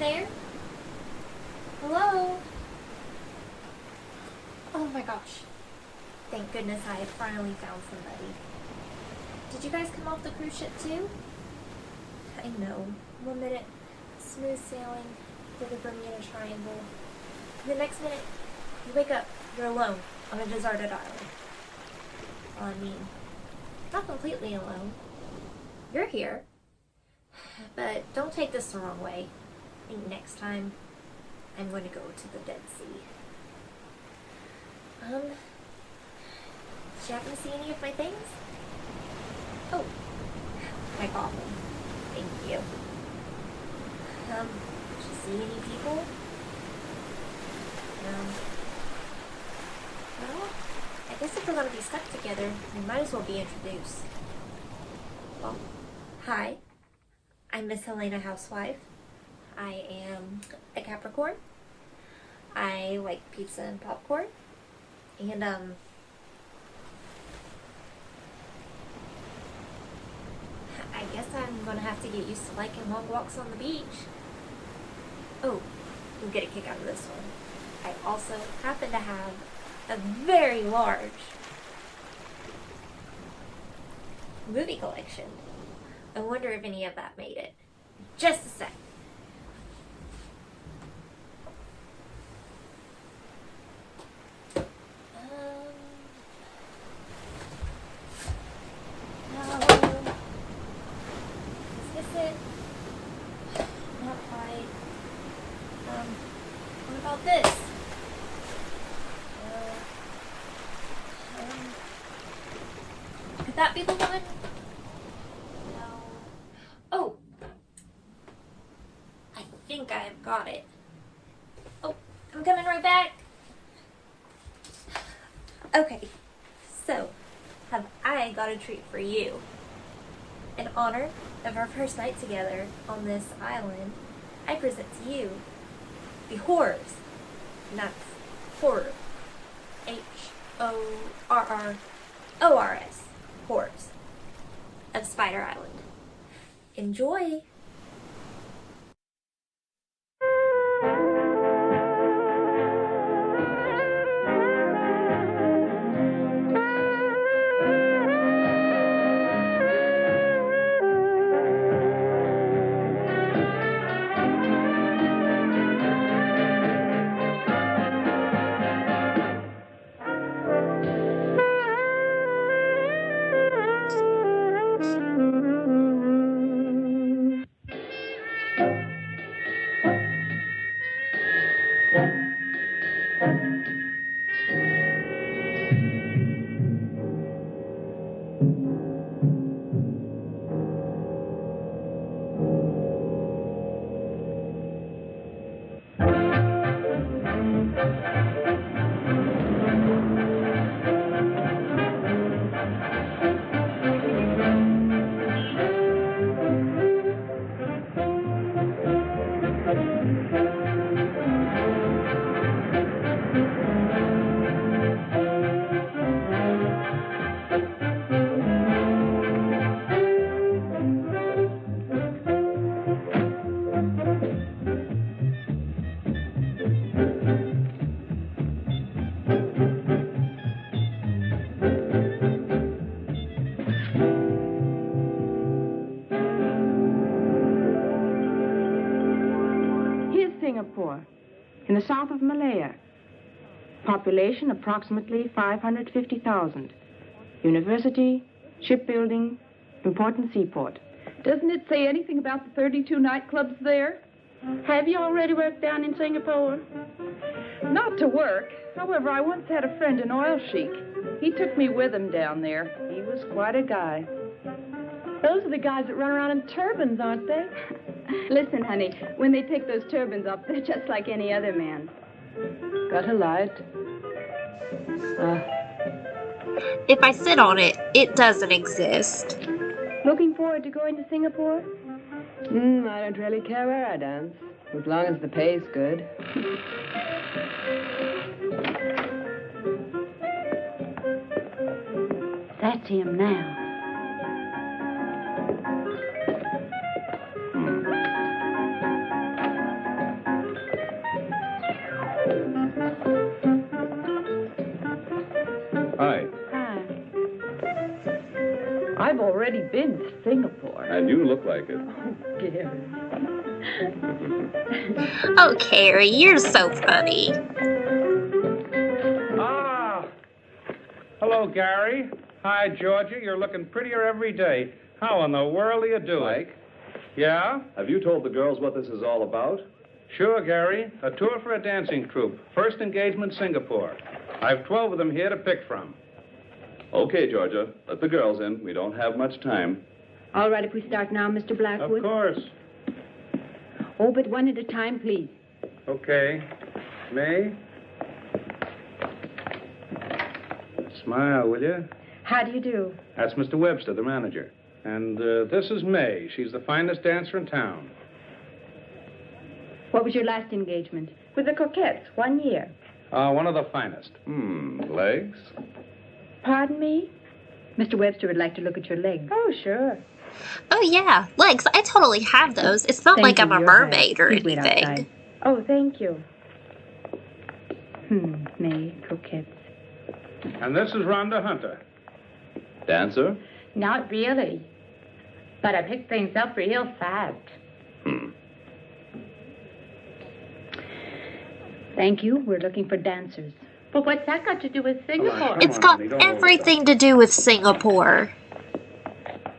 there? Hello? Oh my gosh. Thank goodness I had finally found somebody. Did you guys come off the cruise ship too? I know. 1 minute, smooth sailing through the Bermuda Triangle. The next minute, you wake up, you're alone on a deserted island. Well, I mean, not completely alone. You're here. But don't take this the wrong way. I think next time, I'm going to go to the Dead Sea. Did you happen to see any of my things? Oh, my coffin. Thank you. Did you see any people? Well, I guess if we're going to be stuck together, we might as well be introduced. Well, hi. I'm Miss Helena Housewife. I am a Capricorn. I like pizza and popcorn. And, I guess I'm gonna have to get used to liking long walks on the beach. Oh, you'll get a kick out of this one. I also happen to have a very large movie collection. I wonder if any of that made it. Just a sec. No. Is this it? Not quite. What about this? Could that be the one? No. Oh! I think I've got it. Oh, I'm coming right back. Okay, so have I got a treat for you. In honor of our first night together on this island, I present to you the horrors. And that's horror. Horrors. Horrors of Spider Island. Enjoy! In the south of Malaya. Population approximately 550,000. University, shipbuilding, important seaport. Doesn't it say anything about the 32 nightclubs there? Have you already worked down in Singapore? Not to work. However, I once had a friend, an oil sheik. He took me with him down there. He was quite a guy. Those are the guys that run around in turbans, aren't they? Listen, honey, when they take those turbans off, they're just like any other man. Got a light? If I sit on it, it doesn't exist. Looking forward to going to Singapore? I don't really care where I dance, as long as the pay's good. That's him now. I've already been to Singapore. And you look like it. Oh, Gary. Oh, Carrie, you're so funny. Ah! Hello, Gary. Hi, Georgia. You're looking prettier every day. How in the world are you doing? Mike, Yeah? have you told the girls what this is all about? Sure, Gary. A tour for a dancing troupe. First engagement, Singapore. I've 12 of them here to pick from. Okay, Georgia. Let the girls in. We don't have much time. All right, if we start now, Mr. Blackwood? Of course. Oh, but one at a time, please. Okay. May? Smile, will you? How do you do? That's Mr. Webster, the manager. And this is May. She's the finest dancer in town. What was your last engagement? With the Coquettes, 1 year. One of the finest. Legs? Pardon me? Mr. Webster would like to look at your legs. Oh, sure. Oh, yeah. Legs. I totally have those. It's not like I'm a mermaid or Please wait anything. outside. Oh, thank you. May, Coquettes. And this is Rhonda Hunter. Dancer? Not really. But I picked things up real fast. Thank you. We're looking for dancers. But what's that got to do with Singapore? It's got everything to do with Singapore.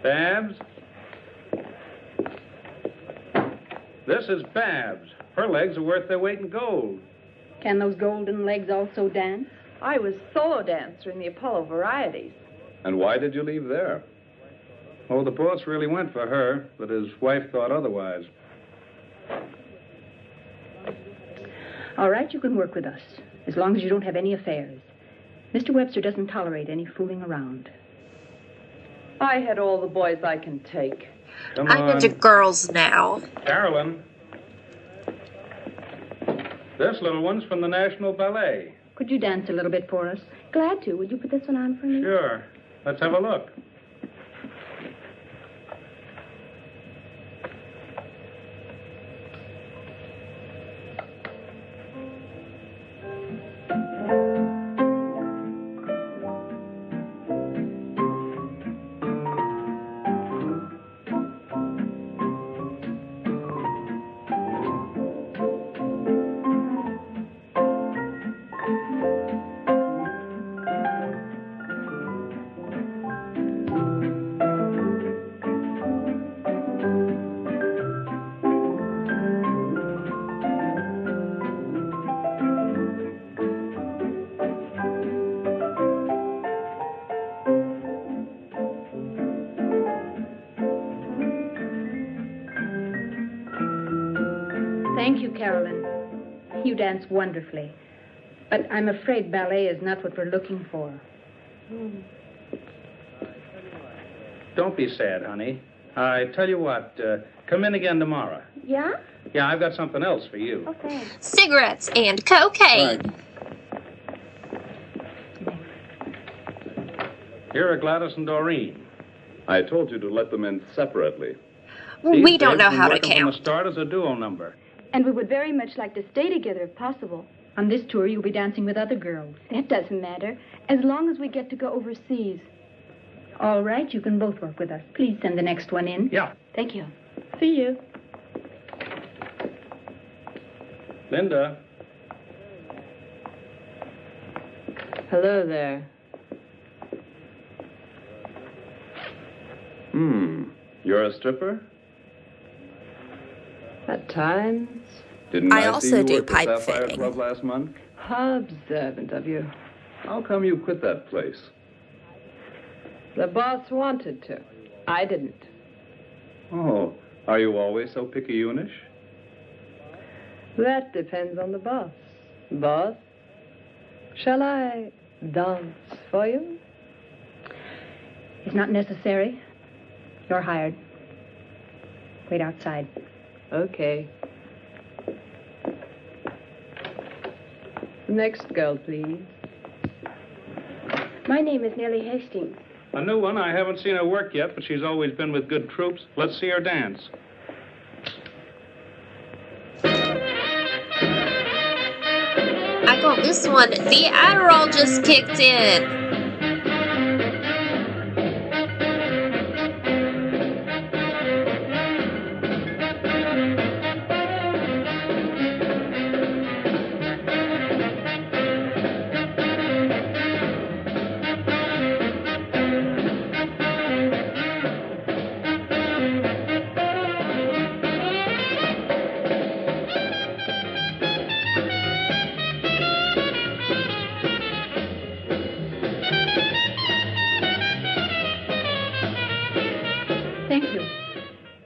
Babs? This is Babs. Her legs are worth their weight in gold. Can those golden legs also dance? I was solo dancer in the Apollo Varieties. And why did you leave there? Oh, the boss really went for her, but his wife thought otherwise. All right, you can work with us, as long as you don't have any affairs. Mr. Webster doesn't tolerate any fooling around. I had all the boys I can take. Come I'm on. into girls now. Carolyn. This little one's from the National Ballet. Could you dance a little bit for us? Glad to. Would you put this one on for me? Sure. Let's have a look. Thank you, Carolyn. You dance wonderfully. But I'm afraid ballet is not what we're looking for. Don't be sad, honey. I tell you what, come in again tomorrow. Yeah? Yeah, I've got something else for you. Okay. Cigarettes and cocaine. Here are Gladys and Doreen. I told you to let them in separately. We don't know These how to days, From the count. start as a duo number. And we would very much like to stay together if possible. On this tour, you'll be dancing with other girls. That doesn't matter, as long as we get to go overseas. All right, you can both work with us. Please send the next one in. Yeah. Thank you. See you. Linda. Hello there. You're a stripper? At times, Didn't I I also see you do work pipe at Sapphire fitting. Club last month? how observant of you. How come you quit that place? The boss wanted to. I didn't. Oh, are you always so picayunish? That depends on the boss. Boss, shall I dance for you? It's not necessary. You're hired. Wait outside. Okay. The next girl, please. My name is Nellie Hastings. A new one. I haven't seen her work yet, but she's always been with good troops. Let's see her dance. I got this one. The Adderall just kicked in.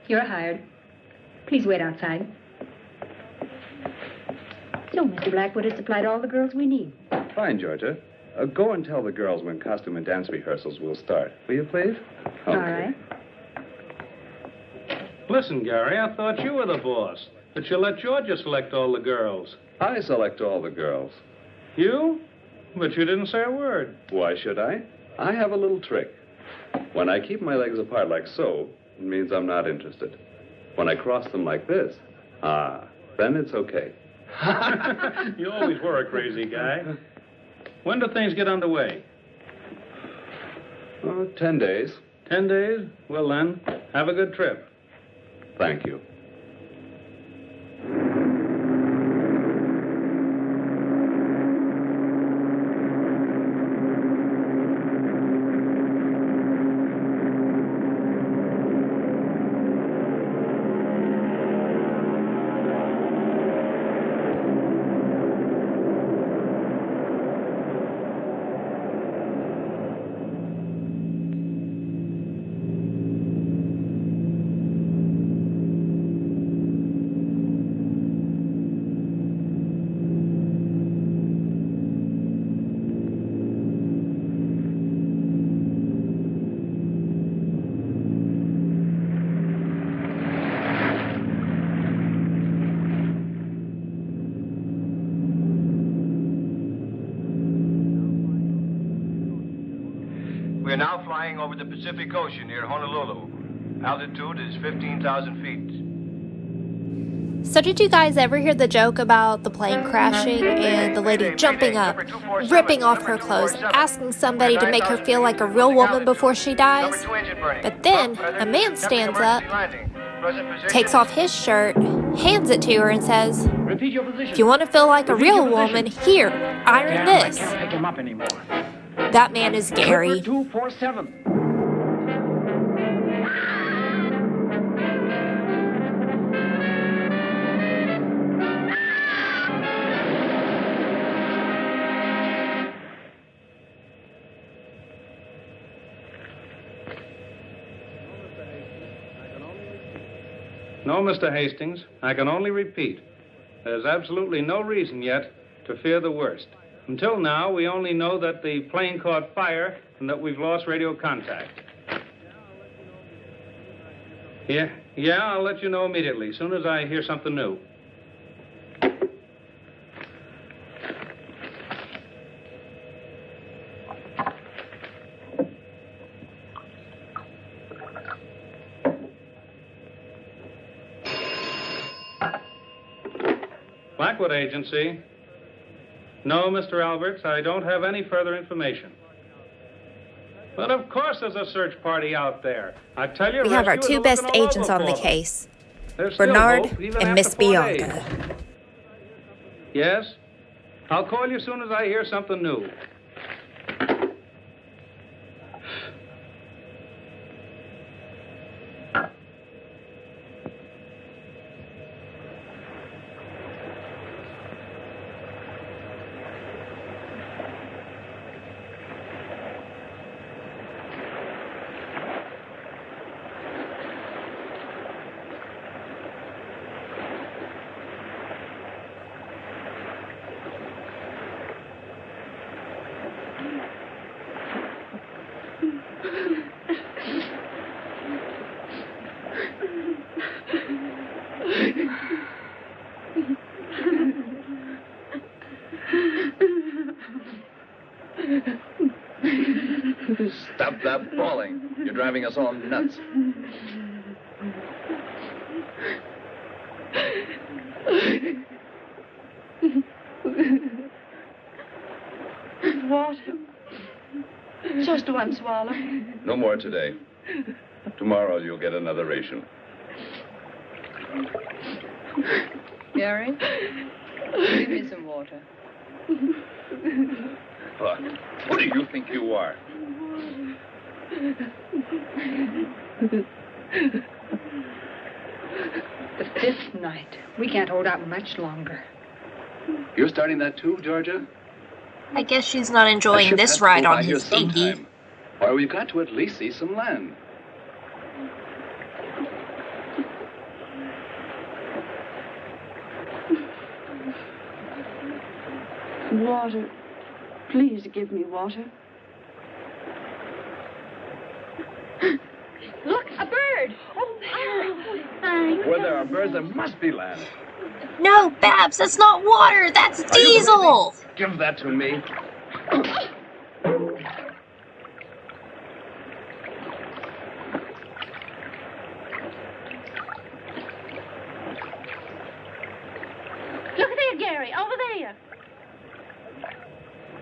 You're hired. Please wait outside. So, Mr. Blackwood has supplied all the girls we need. Fine, Georgia. Go and tell the girls when costume and dance rehearsals will start. Will you, please? All right. Listen, Gary, I thought you were the boss. That you let Georgia select all the girls. I select all the girls. You? But you didn't say a word. Why should I? I have a little trick. When I keep my legs apart like so, it means I'm not interested. When I cross them like this, then it's okay. You always were a crazy guy. When do things get underway? 10 days. 10 days? Well, then, have a good trip. Thank you. We're now flying over the Pacific Ocean near Honolulu. Altitude is 15,000 feet. So did you guys ever hear the joke about the plane crashing and the lady jumping up, ripping off her clothes, asking somebody to make her feel like a real woman before she dies? But then a man stands up, takes off his shirt, hands it to her and says, Repeat your position. "If you want to feel like a real woman, here, iron this." I can't pick him up anymore. That man is Gary. 247. No, Mr. Hastings, I can only repeat. There's absolutely no reason yet to fear the worst. Until now, we only know that the plane caught fire and that we've lost radio contact. Yeah, I'll let you know immediately, as soon as I hear something new. Blackwood Agency. No, Mr. Alberts, I don't have any further information. But of course there's a search party out there. I tell you, We have our rescuers two are best looking all agents over on the for them. case, There's still Bernard hope, even and after Miss 4 days. Bianca. Yes? I'll call you as soon as I hear something new. Stop that bawling. You're driving us all nuts. Water. Just one swallow. No more today. Tomorrow you'll get another ration. Gary, give me some water. Who do you think you are? The fifth night. We can't hold out much longer. You're starting that too, Georgia? I guess she's not A enjoying ship this has to ride go on by here his dinghy. sometime, or we've got to at least see some land. Water. Please give me water. Look, a bird. Oh, there. Where there are birds, there must be land. No, Babs, that's not water. That's Are you diesel. crazy? Give that to me. Look there, Gary, over there.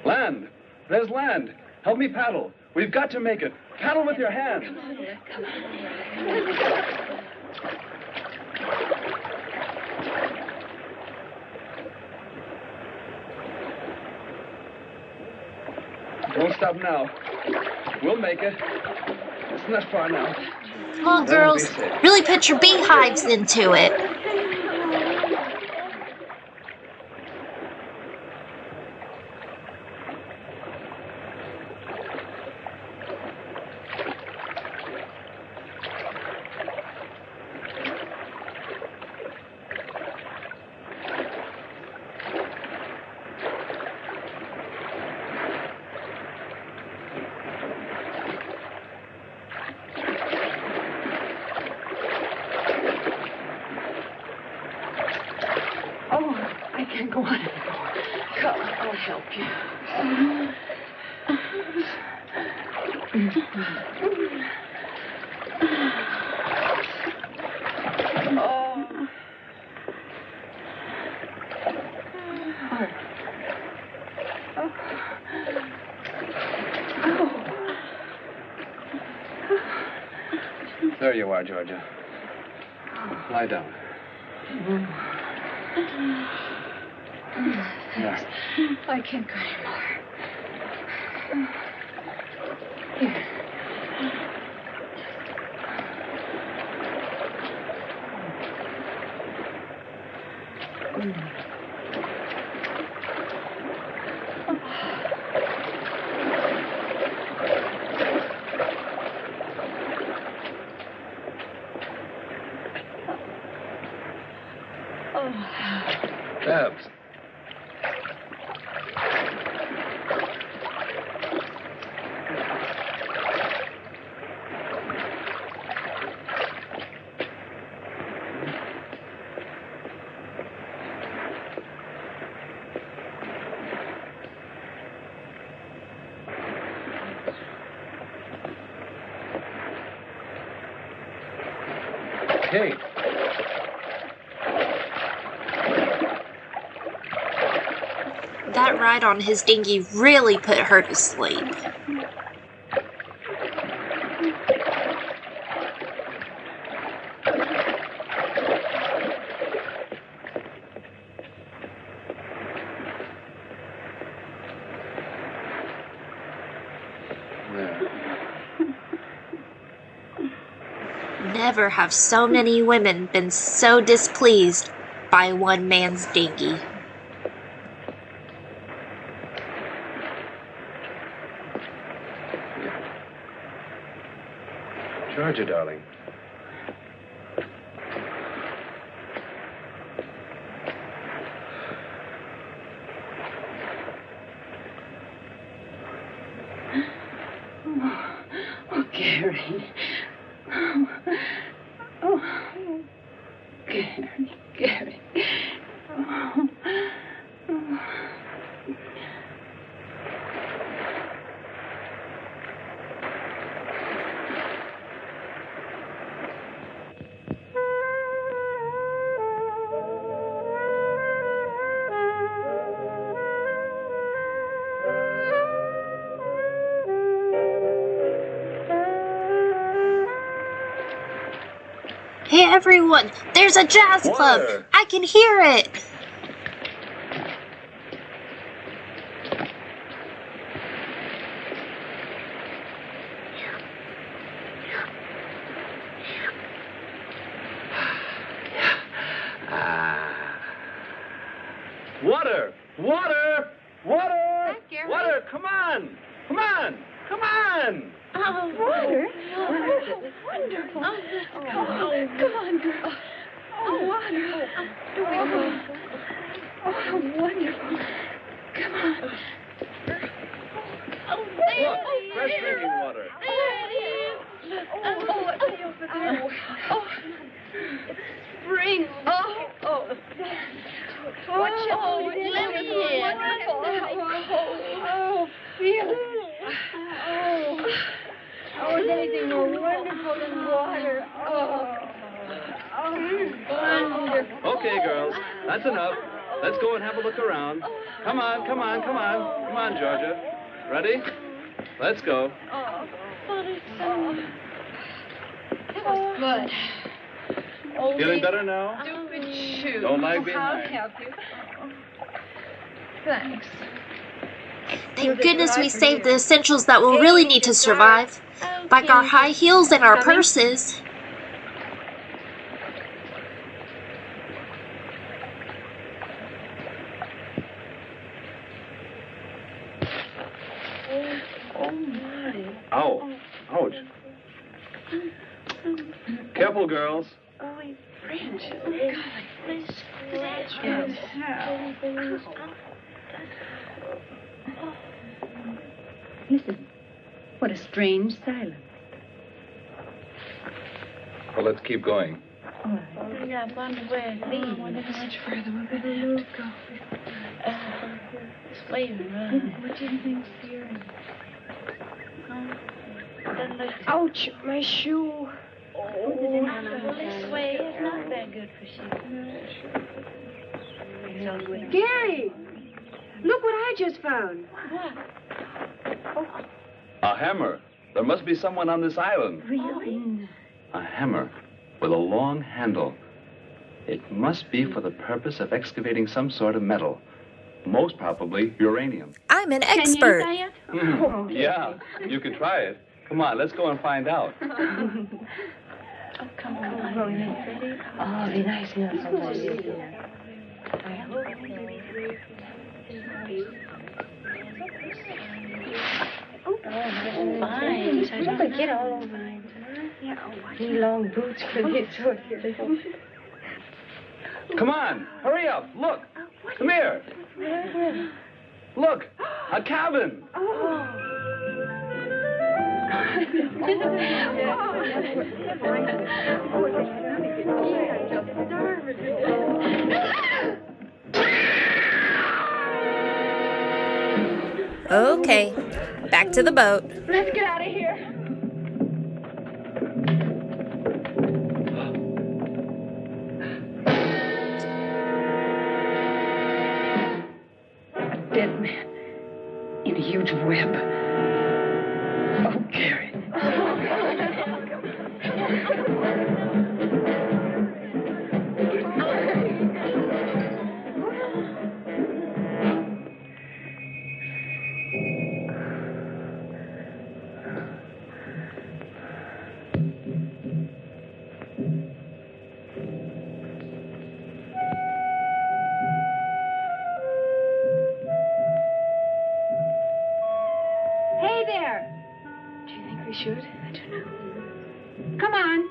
Land. There's land. Help me paddle. We've got to make it. Paddle with your hands. Don't stop now. We'll make it. It's not far now. Come on, That'll be girls. safe. Really put your beehives into it. Oh, I can't go on anymore. Come, I'll help you. Oh. There you are, Georgia. Lie down. There. I can't go anymore. Here. Babs. Kate. That ride on his dinghy really put her to sleep. There. Never have so many women been so displeased by one man's dinghy. Georgia, darling. Oh, Gary. Oh, Gary. Oh. Hey everyone, there's a jazz club. Water. I can hear it. Water! Water! Water! Hi, Gary. Water! Come on! Come on! Come on! Oh, water. Oh, wonderful. Come on, girl. Oh, water. Oh, wonderful. Come on. Oh, spring. Oh. Watch out. Let me in. Oh, feel it. Oh, is anything more wonderful than water? Wonderful. Okay, girls, that's enough. Let's go and have a look around. Come on. Come on, Georgia. Ready? Let's go. Good. Feeling better now? Stupid shoes. Don't lag I'll behind. help you. Thanks. Thank goodness we saved the essentials that we'll really need to survive, like our high heels and our purses. Ow. Ouch. Careful, girls. Listen. What a strange silence. Well, let's keep going. I wonder where it leads. I wonder how much further we're going to have to go. This way around. What do you think's here? Ouch, my shoe. Well, this way is not that good for shoes. Gary! Look what I just found. What? A hammer. There must be someone on this island. Really? A hammer with a long handle. It must be for the purpose of excavating some sort of metal. Most probably uranium. I'm an expert. Yeah, you could try it. Come on, let's go and find out. Oh, come on. Oh, be nice enough. I hope. Fine. So don't forget all over mine. Yeah, these long boots could get so beautiful. Come on, hurry up. Look. Come here. Look, a cabin. Okay, back to the boat. Let's get out of here. A dead man in a huge web. Oh, Gary. Hey there. Do you think we should? I don't know. Come on.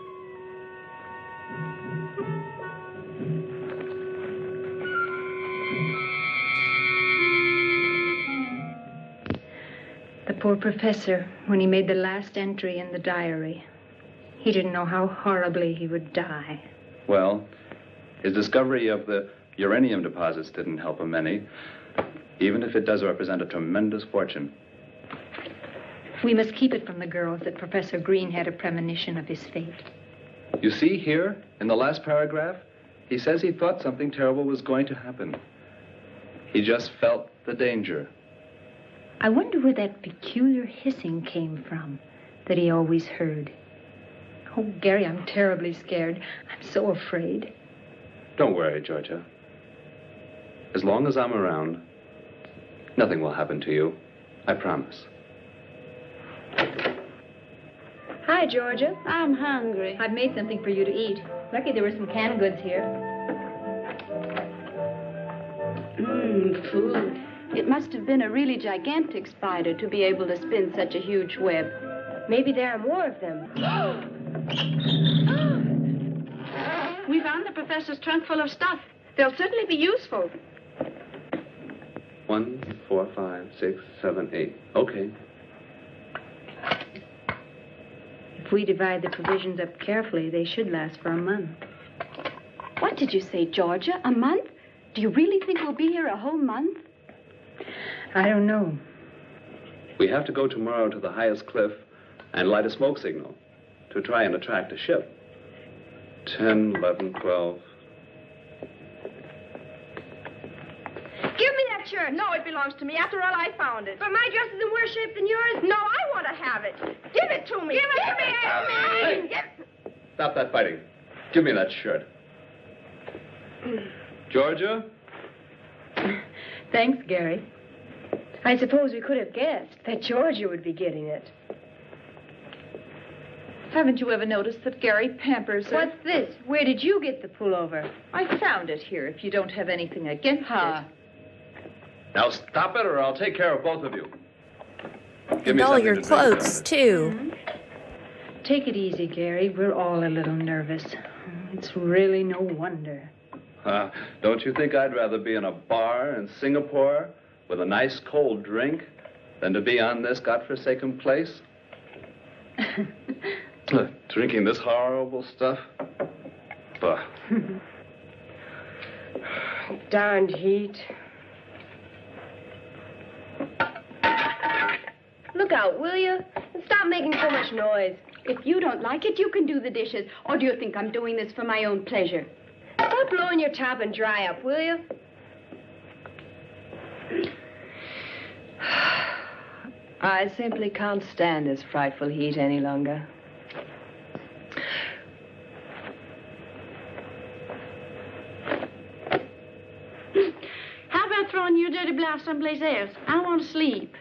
The poor professor, when he made the last entry in the diary, he didn't know how horribly he would die. Well, his discovery of the uranium deposits didn't help him any, even if it does represent a tremendous fortune. We must keep it from the girls that Professor Green had a premonition of his fate. You see here, in the last paragraph, he says he thought something terrible was going to happen. He just felt the danger. I wonder where that peculiar hissing came from that he always heard. Oh, Gary, I'm terribly scared. I'm so afraid. Don't worry, Georgia. As long as I'm around, nothing will happen to you. I promise. Hi, Georgia. I'm hungry. I've made something for you to eat. Lucky there were some canned goods here. Food. It must have been a really gigantic spider to be able to spin such a huge web. Maybe there are more of them. We found the professor's trunk full of stuff. They'll certainly be useful. 1, 4, 5, 6, 7, 8. Okay. If we divide the provisions up carefully, they should last for a month. What did you say, Georgia? A month? Do you really think we'll be here a whole month? I don't know. We have to go tomorrow to the highest cliff and light a smoke signal to try and attract a ship. 10, 11, 12. Give me that shirt. No, it belongs to me. After all, I found it. But my dress is in worse shape than yours. No, I want to have it. Give it to me. Give it to me. Hey. Stop that fighting. Give me that shirt. Georgia? Thanks, Gary. I suppose we could have guessed that Georgia would be getting it. Haven't you ever noticed that Gary pampers her? What's this? Where did you get the pullover? I found it here, if you don't have anything against it. Now stop it or I'll take care of both of you. Give And me all something your to drink, clothes, too. Take it easy, Gary. We're all a little nervous. It's really no wonder. Don't you think I'd rather be in a bar in Singapore with a nice cold drink than to be on this godforsaken place? Drinking this horrible stuff? Bah. Darned heat. Look out, will you? And stop making so much noise. If you don't like it, you can do the dishes. Or do you think I'm doing this for my own pleasure? Stop blowing your top and dry up, will you? I simply can't stand this frightful heat any longer. How about throwing your dirty blouse someplace else? I want to sleep.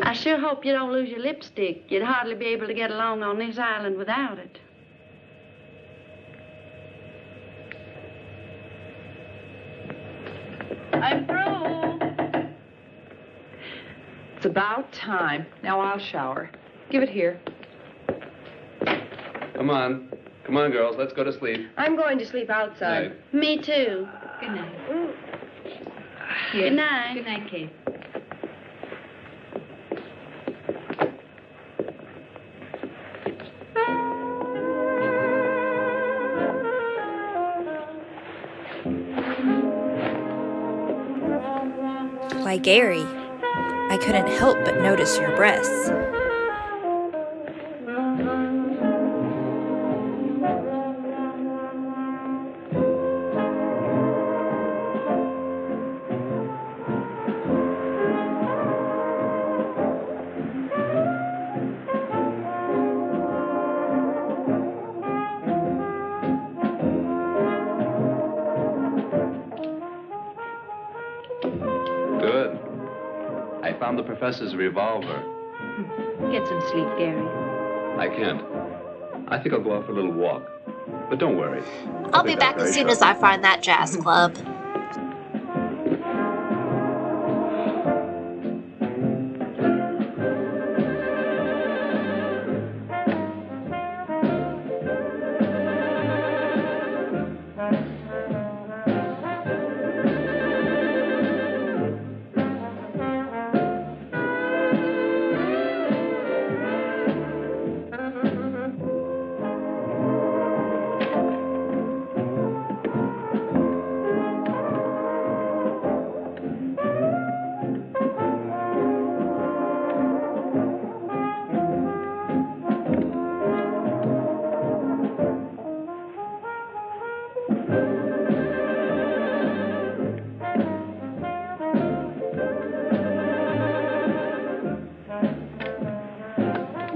I sure hope you don't lose your lipstick. You'd hardly be able to get along on this island without it. I'm through. It's about time. Now I'll shower. Give it here. Come on. Come on, girls. Let's go to sleep. I'm going to sleep outside. Night. Me too. Good night. Here. Good night. Good night, Kate. Why, Gary, I couldn't help but notice your breasts. Good. I found the professor's revolver. Get some sleep, Gary. I can't. I think I'll go out for a little walk. But don't worry. I'll be back as soon as I find that jazz club.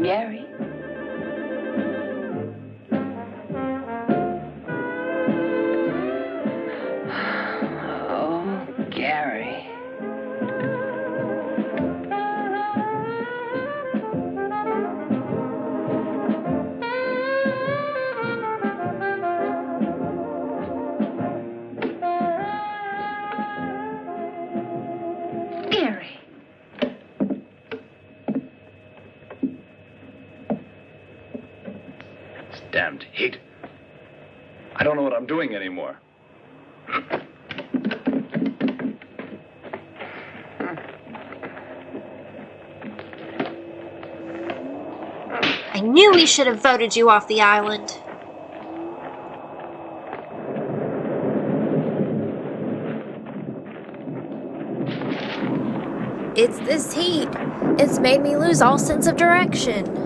Gary? Oh, Gary. Gary. Damned heat. I don't know what I'm doing anymore. I knew we should have voted you off the island. It's this heat. It's made me lose all sense of direction.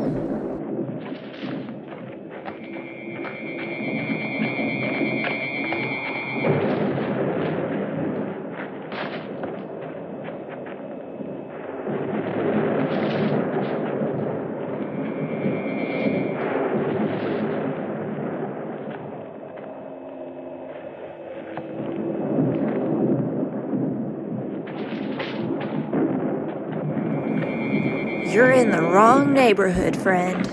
You're in the wrong neighborhood, friend.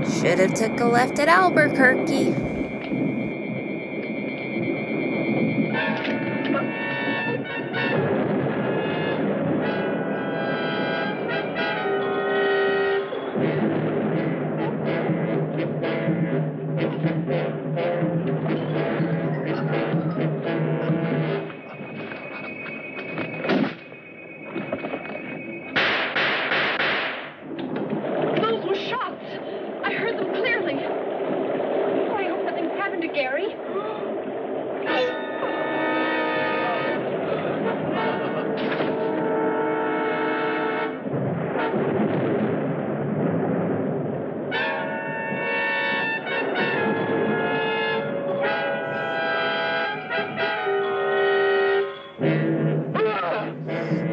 Should have took a left at Albuquerque. Those were shots. I heard them clearly. Oh, I hope nothing's happened to Gary.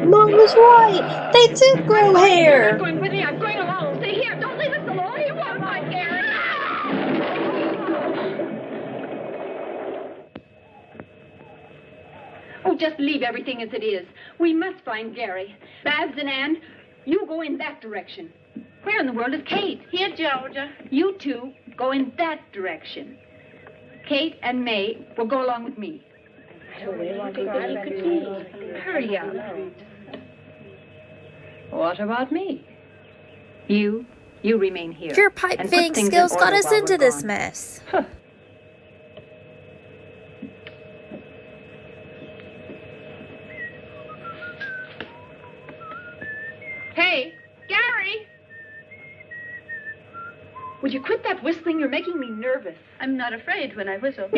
Mom was right. They did grow hair. I'm going with me. I'm going alone. Stay here. Don't leave us alone. You won't find Gary. Oh, just leave everything as it is. We must find Gary. Babs and Ann, you go in that direction. Where in the world is Kate? Here, Georgia. You two go in that direction. Kate and May will go along with me. Hurry up. What about me? You remain here. Your pipe and put fitting things in skills got order us while into we're this gone. mess. Hey, Gary! Would you quit that whistling? You're making me nervous. I'm not afraid when I whistle.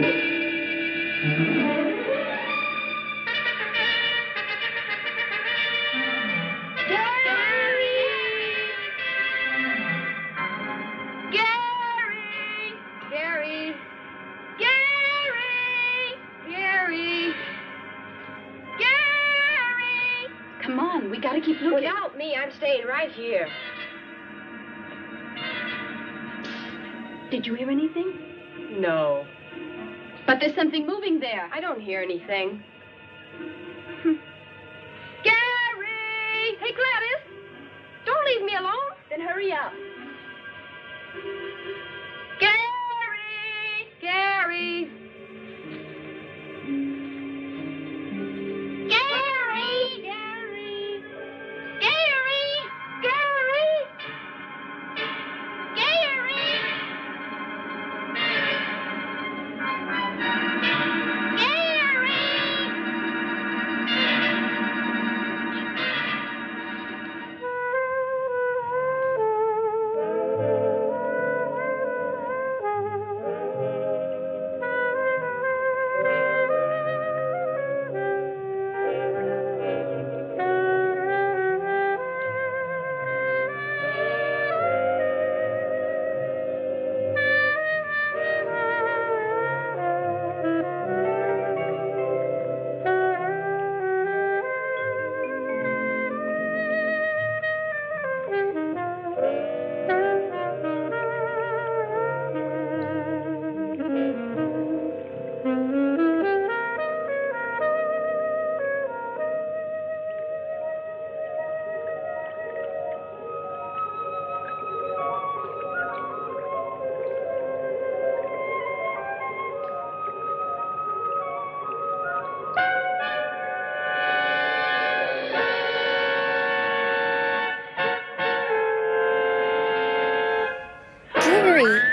Come on, we gotta keep looking. Without me, I'm staying right here. Did you hear anything? No. But there's something moving there. I don't hear anything. Gary! Hey, Gladys! Don't leave me alone. Then hurry up. Gary! Gary! Gary! Gary! Gary! Gary! Gary!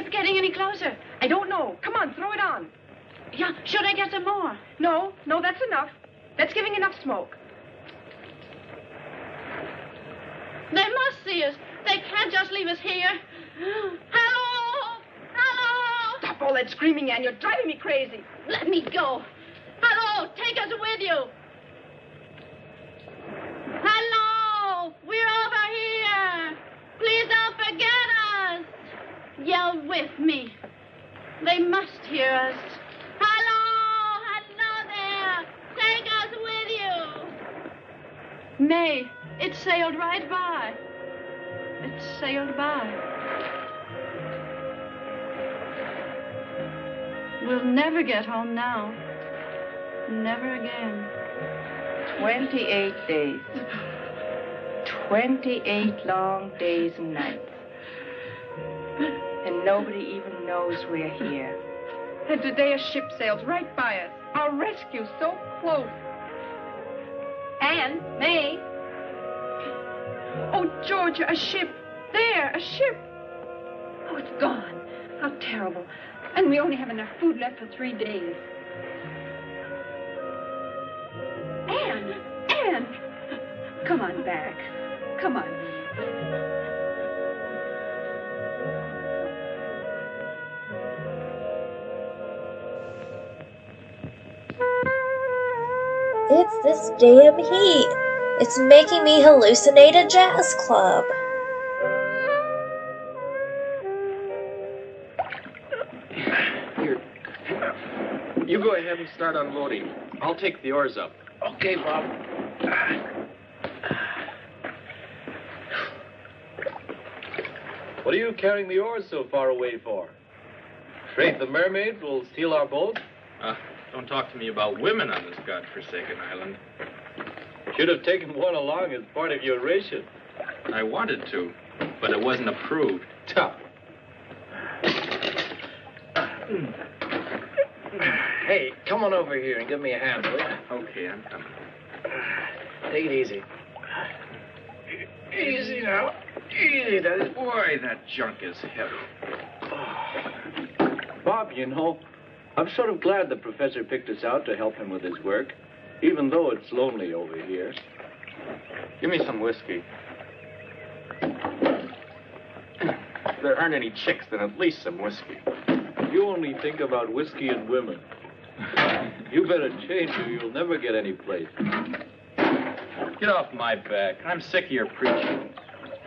ship getting any closer? I don't know. Come on, throw it on. Yeah, should I get some more? No, that's enough. That's giving enough smoke. They must see us. They can't just leave us here. Hello! Hello! Stop all that screaming, Ann. You're driving me crazy. Let me go. Hello! Take us with you. Hello! We're over here. Please don't forget us. Yell with me. They must hear us. Hello! Hello there! Take us with you. May, it sailed right by. It sailed by. We'll never get home now. Never again. 28 days. 28 long days and nights. And nobody even knows we're here. And today a ship sails right by us. Our rescue so close. Ann, May. Oh, Georgia, a ship. There, a ship. Oh, it's gone. How terrible. And we only have enough food left for 3 days. Anne! Come on back. Come on. It's this damn heat. It's making me hallucinate a jazz club. Here. You go ahead and start unloading. I'll take the oars up. Okay, Bob. What are you carrying the oars so far away for? Afraid the mermaids will steal our boat? Don't talk to me about women on this godforsaken island. Should have taken one along as part of your ration. I wanted to, but it wasn't approved. Tough. Hey, come on over here and give me a hand, will you? Okay, I'm coming. Take it easy. Easy now. Easy, that is. Boy, that junk is heavy. Bob, you know, I'm sort of glad the professor picked us out to help him with his work, even though it's lonely over here. Give me some whiskey. If there aren't any chicks, then at least some whiskey. You only think about whiskey and women. You better change or you'll never get any place. Get off my back. I'm sick of your preaching.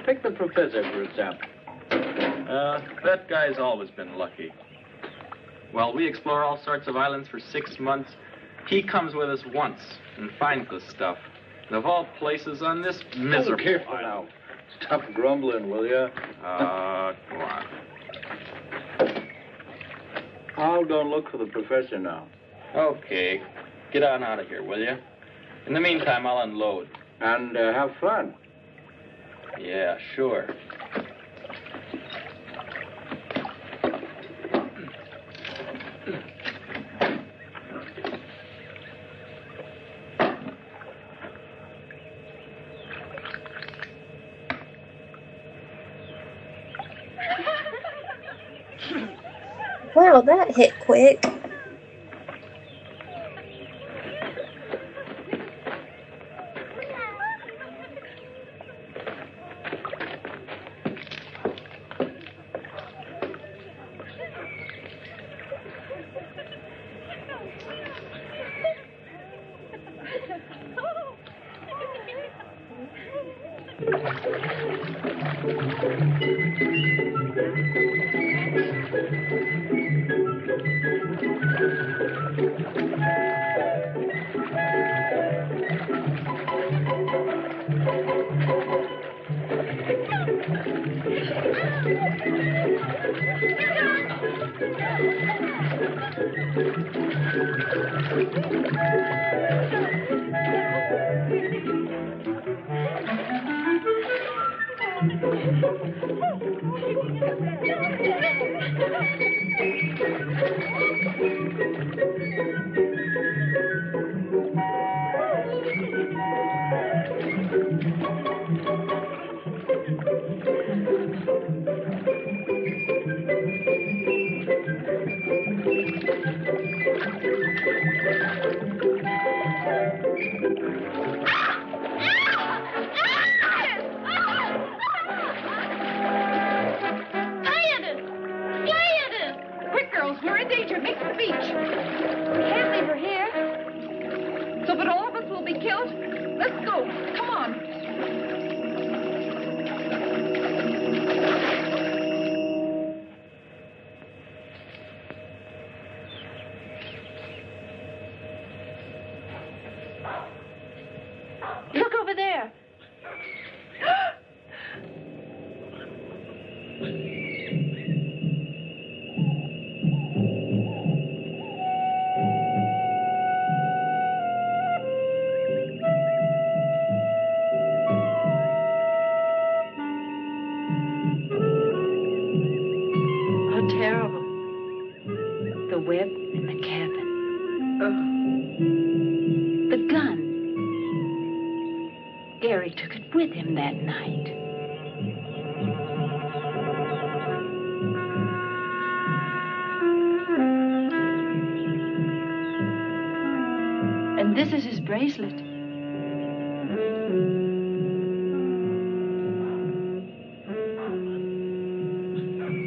Take the professor for example. That guy's always been lucky. While we explore all sorts of islands for 6 months, he comes with us once and finds the stuff. And of all places on this miserable... Oh, careful now. Stop grumbling, will you? Go on. I'll go and look for the professor now. Okay. Get on out of here, will you? In the meantime, I'll unload. And have fun. Yeah, sure. Wow, that hit quick. girls. We're in danger. Make for the beach. We can't leave her here. So that all of us will be killed? Let's go. Come on. Look over there. How terrible. The web in the cabin. The gun. Gary took it with him that night. And this is his bracelet.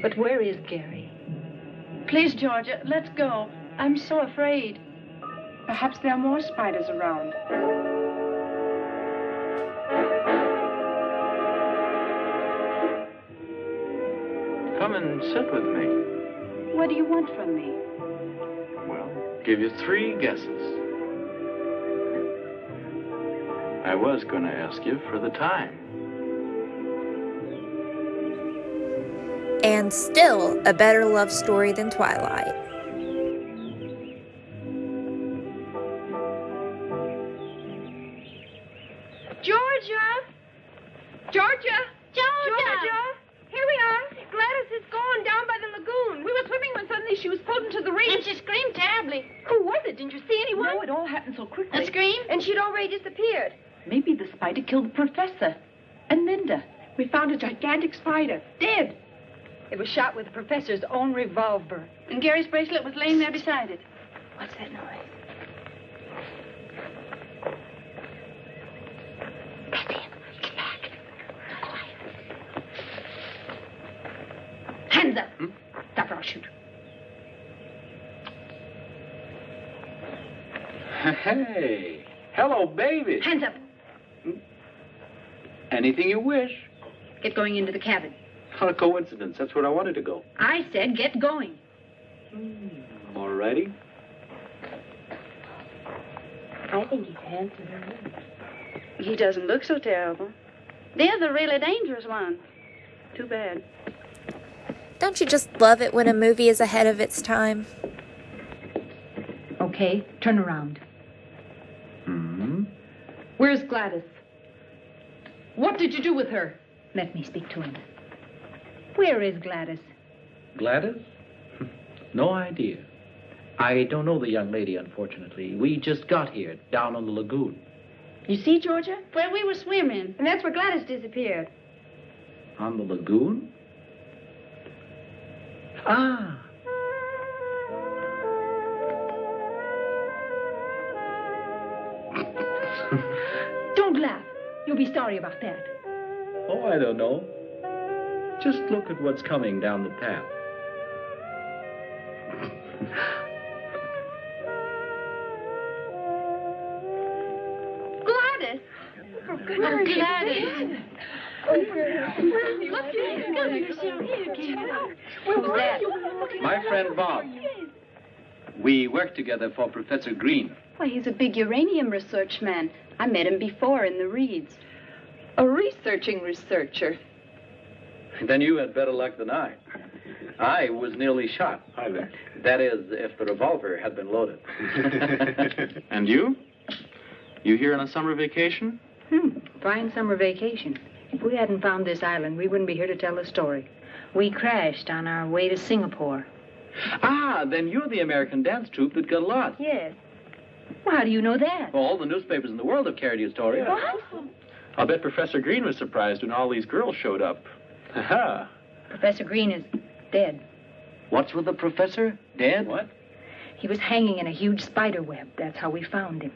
But where is Gary? Please, Georgia, let's go. I'm so afraid. Perhaps there are more spiders around. Come and sit with me. What do you want from me? Well, give you 3 guesses. I was going to ask you for the time. And still a better love story than Twilight. Georgia! Georgia! Georgia! Here we are. Gladys is gone down by the lagoon. We were swimming when suddenly she was pulled into the reef. And she screamed terribly. Who was it? Didn't you see anyone? No, it all happened so quickly. A scream? And she'd already disappeared. Maybe the spider killed the professor. And Linda. We found a gigantic spider. Dead. It was shot with the professor's own revolver. And Gary's bracelet was laying there beside it. What's that noise? That's him. Get back. Go quiet. Hands up. Stop or I'll shoot. Hey. Hello, baby. Hands up. Anything you wish. Get going into the cabin. What a coincidence. That's where I wanted to go. I said get going. All righty. I think he's handsome. He doesn't look so terrible. They're the really dangerous ones. Too bad. Don't you just love it when a movie is ahead of its time? Okay, turn around. Where's Gladys? What did you do with her? Let me speak to him. Where is Gladys? Gladys? No idea. I don't know the young lady, unfortunately. We just got here, down on the lagoon. You see, Georgia? Where we were swimming. And that's where Gladys disappeared. On the lagoon? Ah. Don't laugh. You'll be sorry about that. Oh, I don't know. Just look at what's coming down the path. Gladys! Oh, Gladys! Look, you're still here, Gladys. Who's that? My friend Bob. We work together for Professor Green. Why, he's a big uranium research man. I met him before in the reeds. A researching researcher. Then you had better luck than I. I was nearly shot. Hi there. That is, if the revolver had been loaded. And you? You here on a summer vacation? Fine summer vacation. If we hadn't found this island, we wouldn't be here to tell the story. We crashed on our way to Singapore. Ah, then you're the American dance troupe that got lost. Yes. Well, how do you know that? Well, all the newspapers in the world have carried your story. What? I'll bet Professor Green was surprised when all these girls showed up. Ha-ha. Professor Green is dead. What's with the professor? Dead? What? He was hanging in a huge spider web. That's how we found him.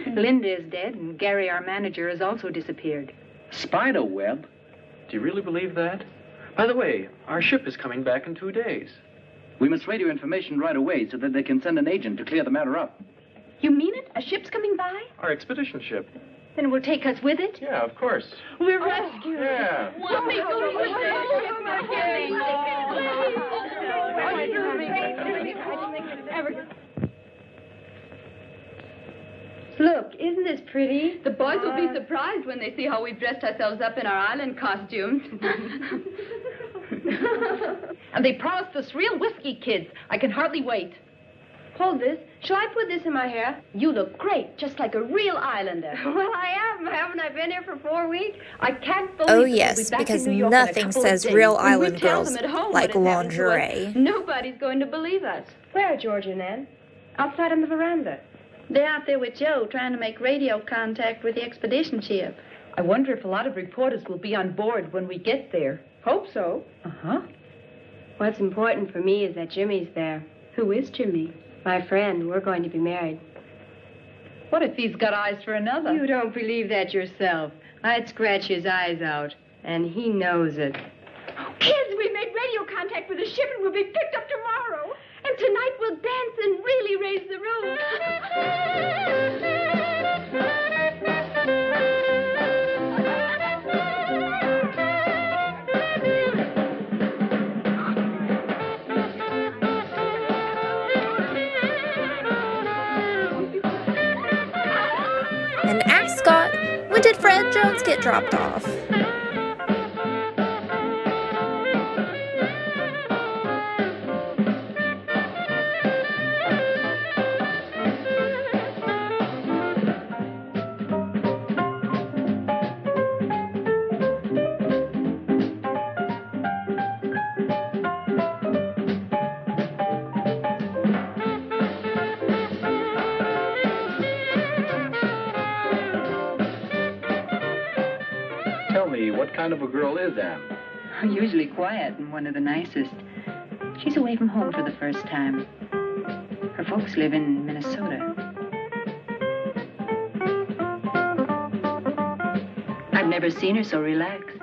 Linda is dead, and Gary, our manager, has also disappeared. Spider web? Do you really believe that? By the way, our ship is coming back in 2 days. We must radio information right away so that they can send an agent to clear the matter up. You mean it? A ship's coming by? Our expedition ship. Then it will take us with it? Yeah, of course. We're rescued. Yeah. We'll be going with Look, isn't this pretty? The boys will be surprised when they see how we've dressed ourselves up in our island costumes. And they promised us real whiskey, kids. I can hardly wait. Hold this. Shall I put this in my hair? You look great, just like a real islander. Well, I am. Haven't I been here for 4 weeks? I can't believe Oh, that we'll be yes, back in because New York in a nothing couple of says days. real When we island tell girls them at home like what had happened to us, lingerie. Nobody's going to believe us. Where, George and Ann? Outside on the veranda. They're out there with Joe trying to make radio contact with the expedition ship. I wonder if a lot of reporters will be on board when we get there. Hope so. Uh-huh. What's important for me is that Jimmy's there. Who is Jimmy? My friend. We're going to be married. What if he's got eyes for another? You don't believe that yourself. I'd scratch his eyes out, and he knows it. Kids, we made radio contact with the ship and we'll be picked up tomorrow. And tonight we'll dance and really raise the roof. And ask Scott, when did Fred Jones get dropped off? Tell me, what kind of a girl is Anne? Usually quiet and one of the nicest. She's away from home for the first time. Her folks live in Minnesota. I've never seen her so relaxed.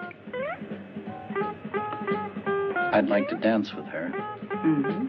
I'd like to dance with her. Mm-hmm.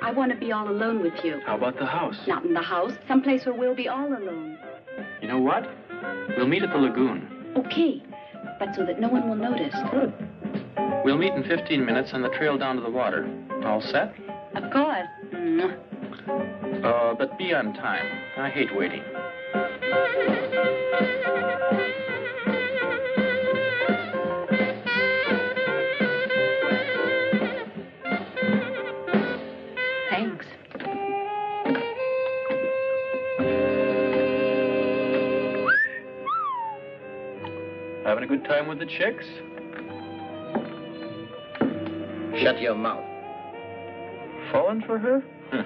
I want to be all alone with you. How about the house? Not in the house. Someplace where we'll be all alone. You know what? We'll meet at the lagoon. Okay. But so that no one will notice. Good. We'll meet in 15 minutes on the trail down to the water. All set? Of course. But be on time. I hate waiting. Thanks. Having a good time with the chicks? Shut your mouth. Falling for her? Huh.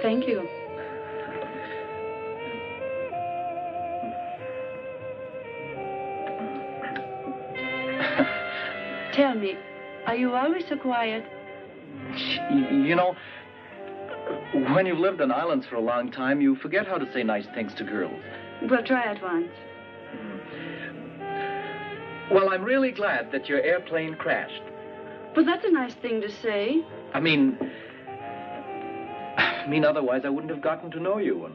Thank you. Tell me, are you always so quiet? You know, when you've lived on islands for a long time, you forget how to say nice things to girls. We'll try it once. Well, I'm really glad that your airplane crashed. But that's a nice thing to say. I mean, otherwise I wouldn't have gotten to know you. And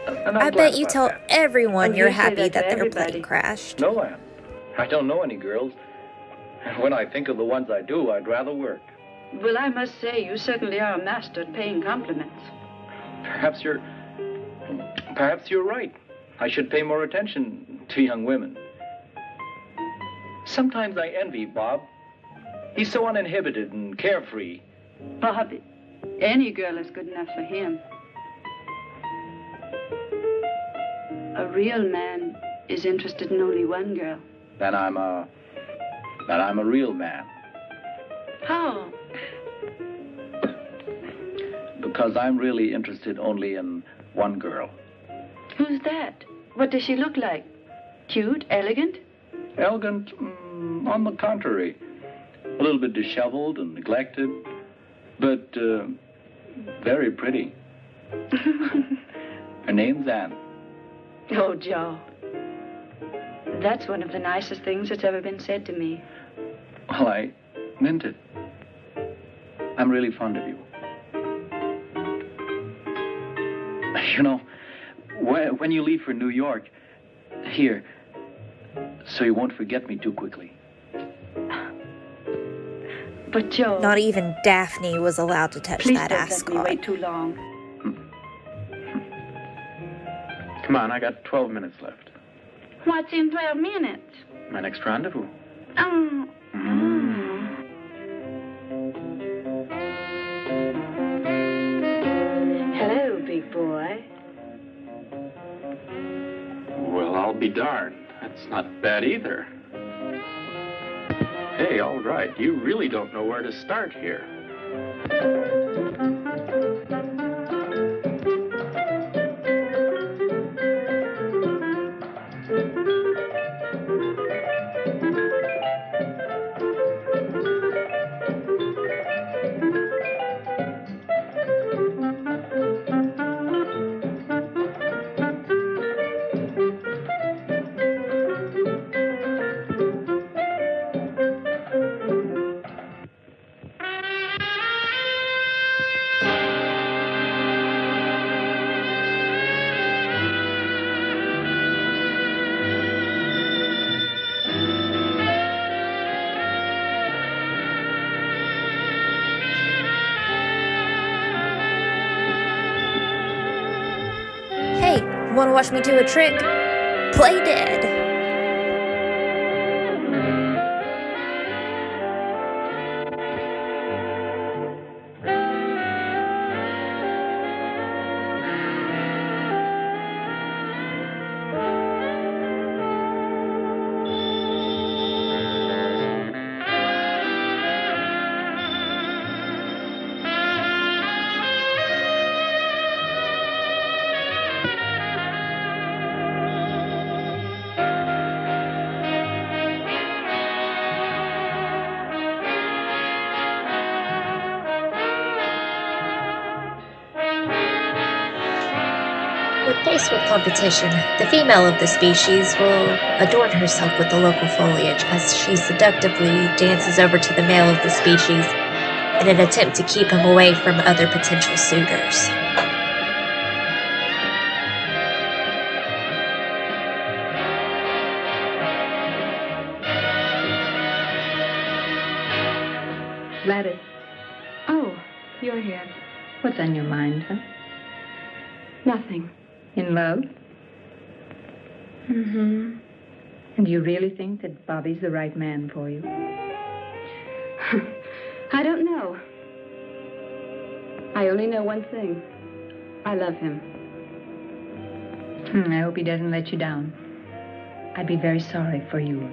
And I'm I glad bet you about tell that. everyone Oh, you're you say happy that that to their everybody. plane crashed. No, Anne. I don't know any girls. And when I think of the ones I do, I'd rather work. Well, I must say, you certainly are a master at paying compliments. Perhaps you're right. I should pay more attention to young women. Sometimes I envy Bob. He's so uninhibited and carefree. Bobby, any girl is good enough for him. A real man is interested in only one girl. Then I'm a real man. How? Because I'm really interested only in one girl. Who's that? What does she look like? Cute? Elegant? Elegant, on the contrary. A little bit disheveled and neglected, but very pretty. Her name's Anne. Oh, Joe. That's one of the nicest things that's ever been said to me. Well, I meant it. I'm really fond of you. You know, when you leave for New York, here, so you won't forget me too quickly. But Joe... Not even Daphne was allowed to touch please that don't let me ascot. wait too long. Come on, I got 12 minutes left. What's in 12 minutes? My next rendezvous. Oh. Hello, big boy. Well, I'll be darned. That's not bad either. Hey, all right. You really don't know where to start here. Hey, wanna watch me do a trick? Play dead. When faced with competition, the female of the species will adorn herself with the local foliage as she seductively dances over to the male of the species in an attempt to keep him away from other potential suitors. Gladys, Oh, you're here. what's on your mind, huh? Nothing. In love? Mm-hmm. And do you really think that Bobby's the right man for you? I don't know. I only know one thing. I love him. I hope he doesn't let you down. I'd be very sorry for you.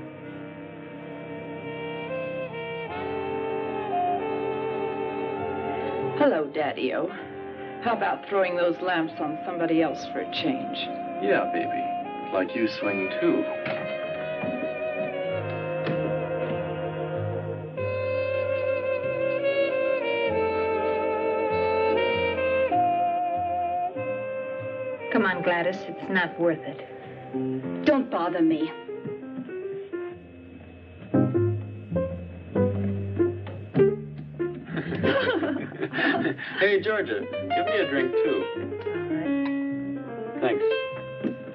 Hello, Daddy-O. How about throwing those lamps on somebody else for a change? Yeah, baby. Like you swing, too. Come on, Gladys. It's not worth it. Don't bother me. Hey, Georgia, give me a drink, too. thanks.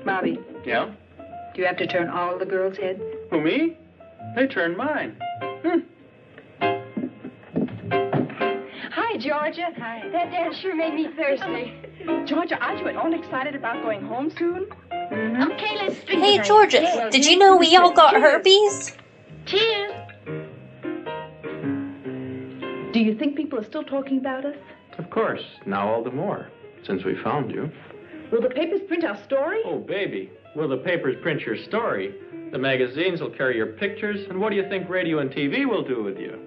Bobby, Yeah? do you have to turn all the girls' heads? Who, me? They turned mine. Hi, Georgia. Hi. That dance sure made me thirsty. Georgia, aren't you at all excited about going home soon? Okay, let's drink. Hey, tonight. Georgia, Yeah. did you know we all got herpes? Cheers. Do you think people are still talking about us? Of course, now all the more, since we found you. Will the papers print our story? Oh, baby, will the papers print your story? The magazines will carry your pictures, and what do you think radio and TV will do with you?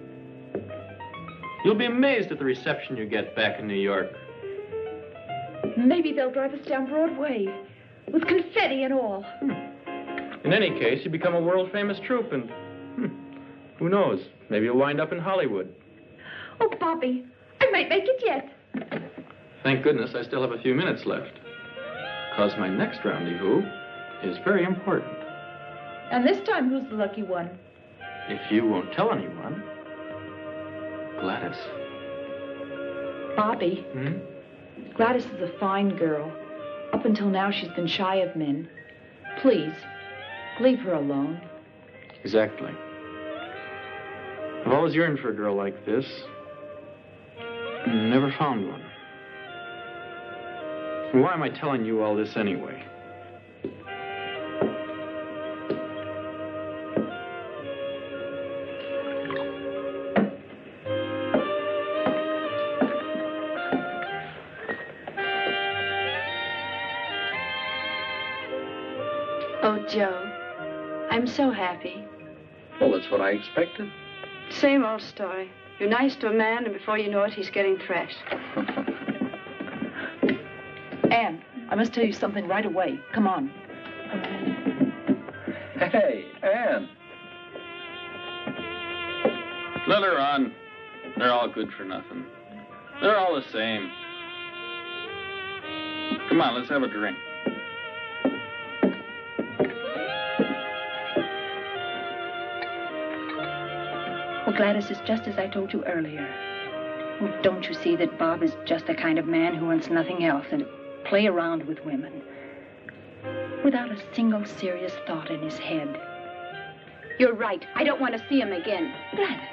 You'll be amazed at the reception you get back in New York. Maybe they'll drive us down Broadway with confetti and all. In any case, you become a world-famous troupe, and who knows, maybe you'll wind up in Hollywood. Oh, Bobby, I might make it yet. Thank goodness I still have a few minutes left, because my next rendezvous is very important. And this time, who's the lucky one? If you won't tell anyone, Gladys. Bobby. Gladys is a fine girl. Up until now, she's been shy of men. Please, leave her alone. Exactly. I've always yearned for a girl like this. Never found one. Why am I telling you all this anyway? Oh, Joe, I'm so happy. Well, that's what I expected. Same old story. You're nice to a man, and before you know it, he's getting thrashed. Anne, I must tell you something right away. Come on. Hey, Anne. Let her on. They're all good for nothing. They're all the same. Come on, let's have a drink. Well, Gladys, it's just as I told you earlier. Oh, don't you see that Bob is just the kind of man who wants nothing else than to play around with women without a single serious thought in his head? You're right. I don't want to see him again. Gladys.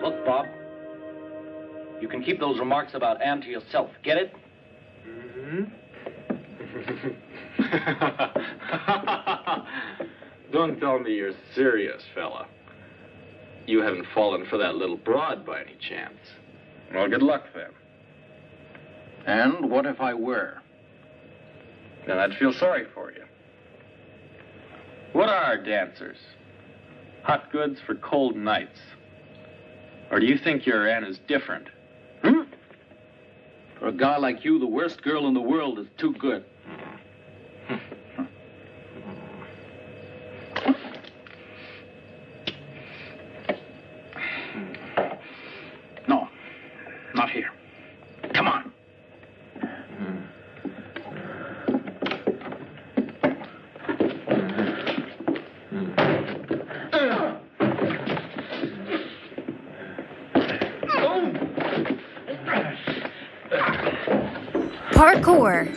Look, Bob. You can keep those remarks about Anne to yourself. Get it? Don't tell me you're serious, fella. You haven't fallen for that little broad by any chance. Well, good luck then. And what if I were? Then I'd feel sorry for you. What are dancers? Hot goods for cold nights. Or do you think your Anne is different? For a guy like you, the worst girl in the world is too good. No, not here. Come on. Parkour.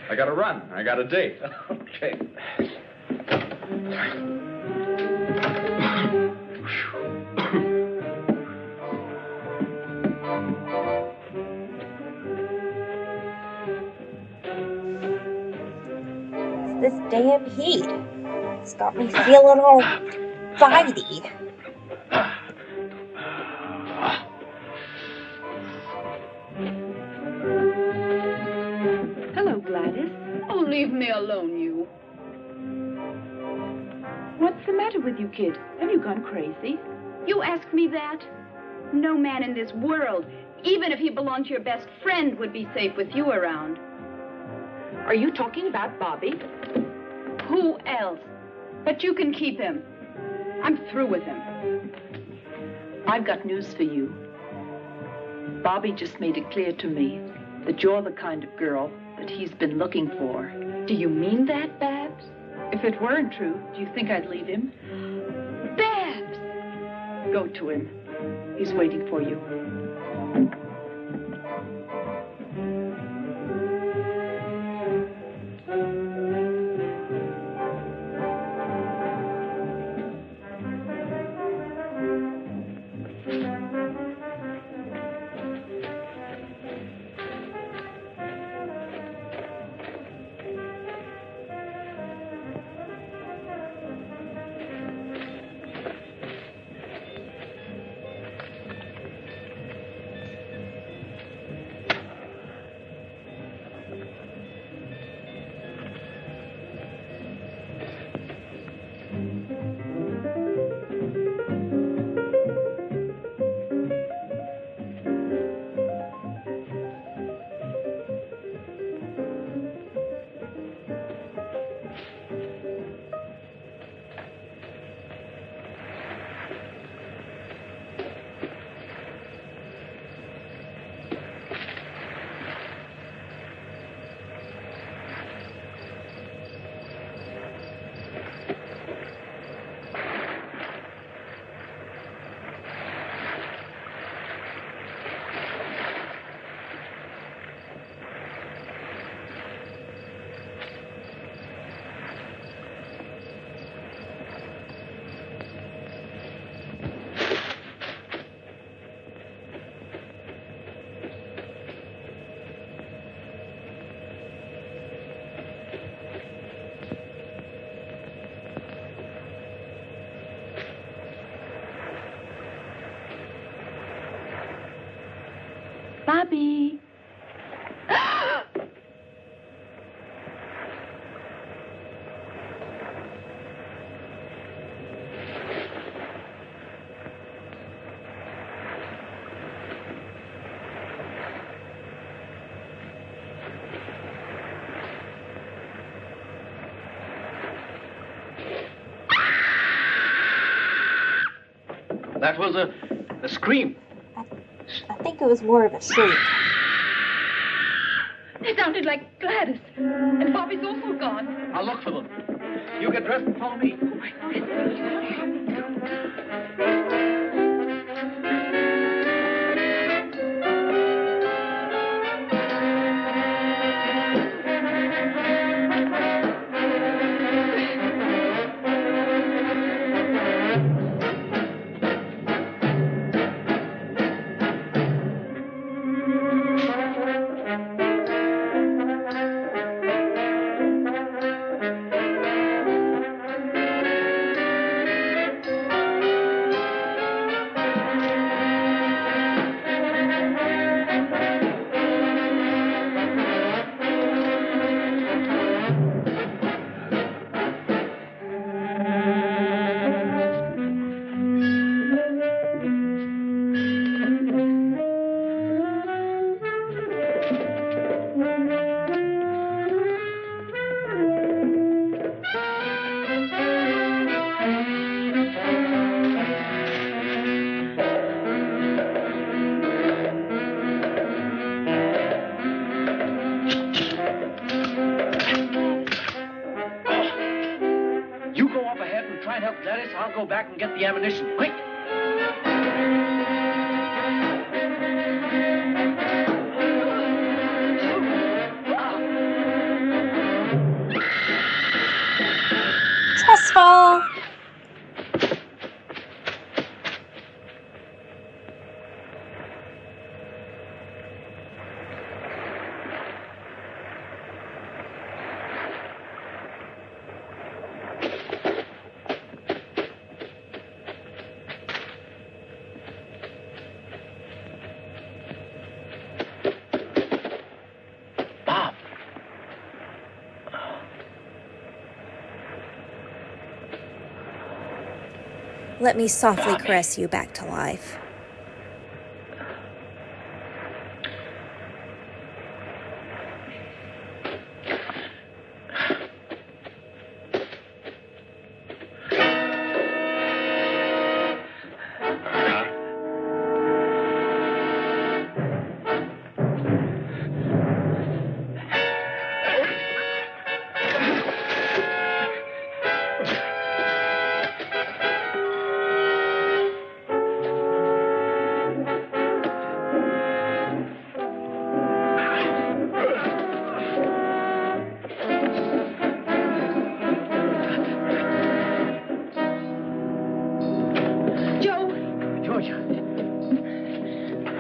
I gotta run. I got a date. Okay. This damn heat. It's got me feeling all bitey. Hello, Gladys. Leave me alone, you. What's the matter with you, kid? Have you gone crazy? You ask me that? No man in this world, even if he belonged to your best friend, would be safe with you around. Are you talking about Bobby? Who else? But you can keep him. I'm through with him. I've got news for you. Bobby just made it clear to me that you're the kind of girl that he's been looking for. Do you mean that, Babs? If it weren't true, do you think I'd leave him? Babs! Go to him. He's waiting for you. Bobby. That was a scream. I think it was more of a shriek. It sounded like Gladys. And Bobby's also gone. I'll look for them. You get dressed and follow me. I'll go back and get the ammunition. Quick! Stressful. Let me softly caress you back to life.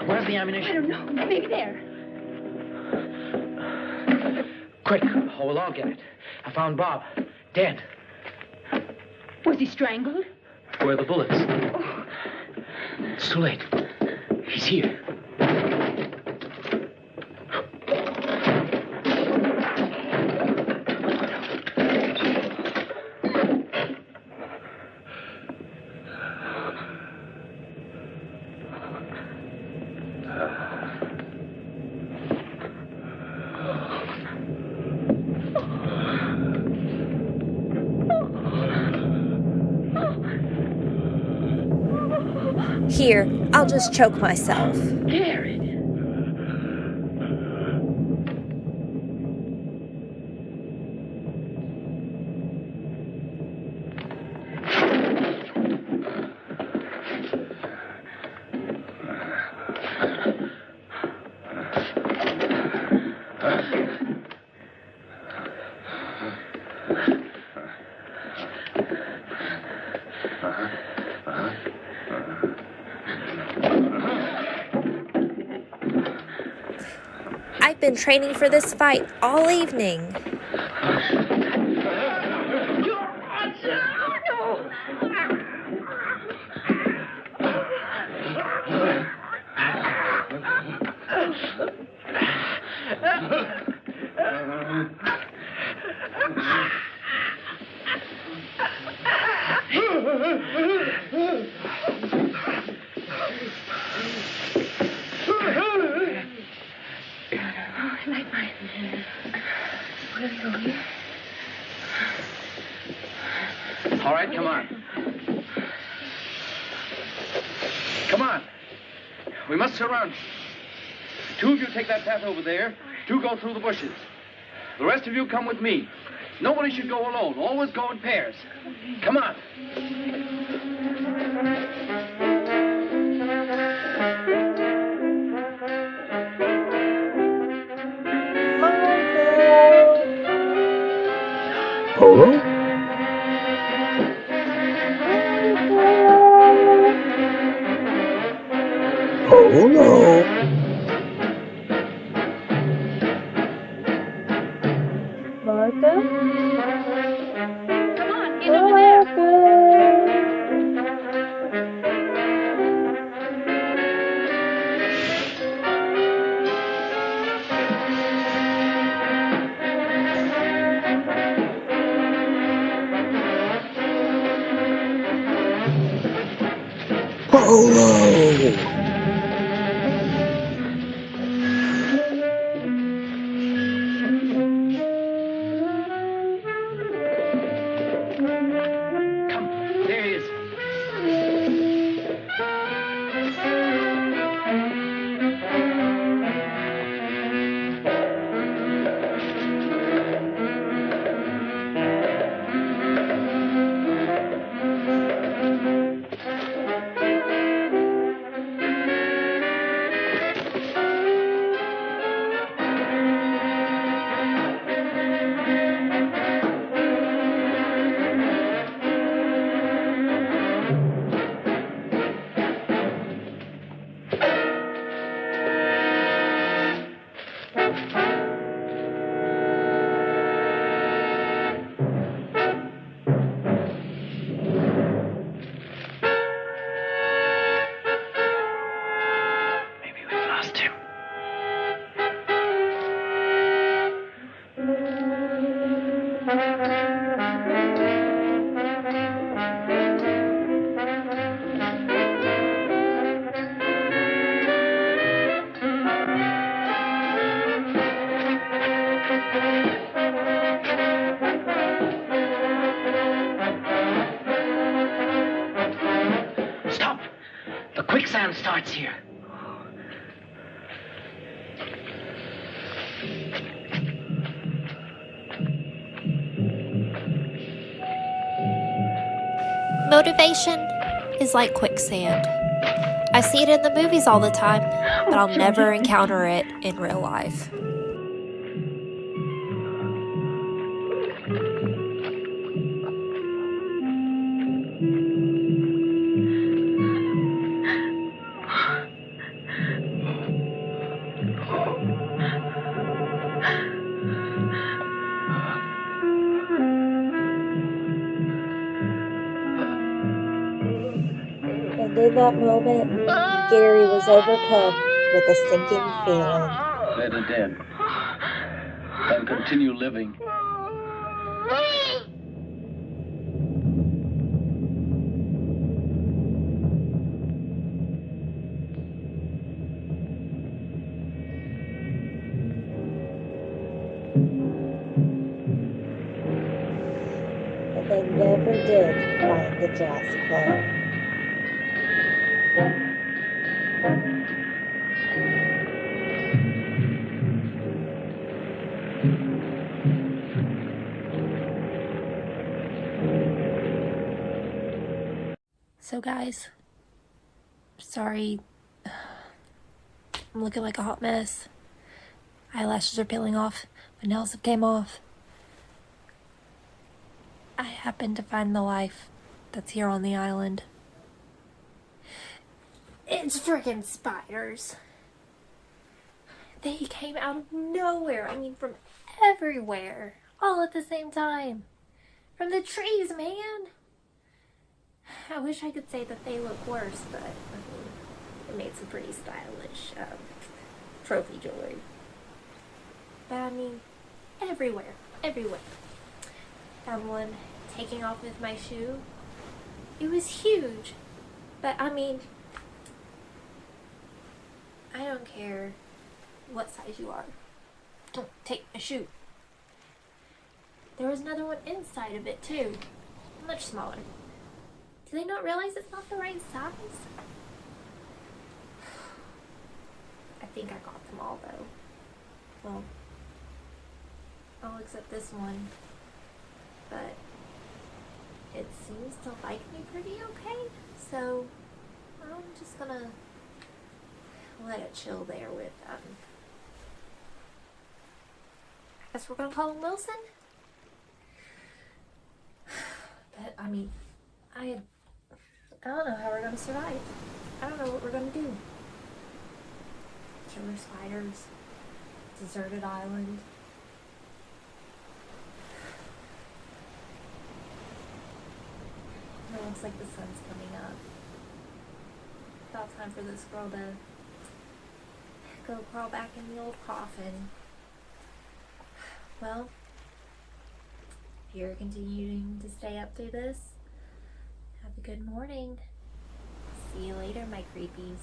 Where's the ammunition? I don't know. Maybe there. Quick, we'll all get it. I found Bob. Dead. Was he strangled? Where are the bullets? Oh. It's too late. He's here. Here, I'll just choke myself. Gary. I've been training for this fight all evening. All right, come on. Come on. We must surround you. Two of you take that path over there. Two go through the bushes. The rest of you come with me. Nobody should go alone. Always go in pairs. Come on. Polo? Polo? Martha? Come on, get over there. Polo! There he is. sand starts here. Motivation is like quicksand. I see it in the movies all the time, but I'll never encounter it in real life. And in that moment, Gary was overcome with a sinking feeling. Better dead than continue living. But they never did find the jazz club. So guys, sorry, I'm looking like a hot mess. Eyelashes are peeling off, my nails have came off. I happened to find the life that's here on the island. It's freaking spiders. They came out of nowhere, I mean from everywhere, all at the same time. From the trees, man. I wish I could say that they look worse, but I mean, it made some pretty stylish trophy jewelry. But I mean, everywhere. Found one taking off with my shoe. It was huge, but I mean, I don't care what size you are. Don't take my shoe. There was another one inside of it too, much smaller. Do they not realize it's not the right size? I think I got them all though. Well, all except this one. But it seems to like me pretty okay. So I'm just gonna let it chill there with I guess we're gonna call him Wilson. But I mean, I don't know how we're gonna survive. I don't know what we're gonna do. Killer spiders, deserted island. It looks like the sun's coming up. About time for this girl to go crawl back in the old coffin. Well, if you're continuing to stay up through this, have a good morning. See you later, my creepies.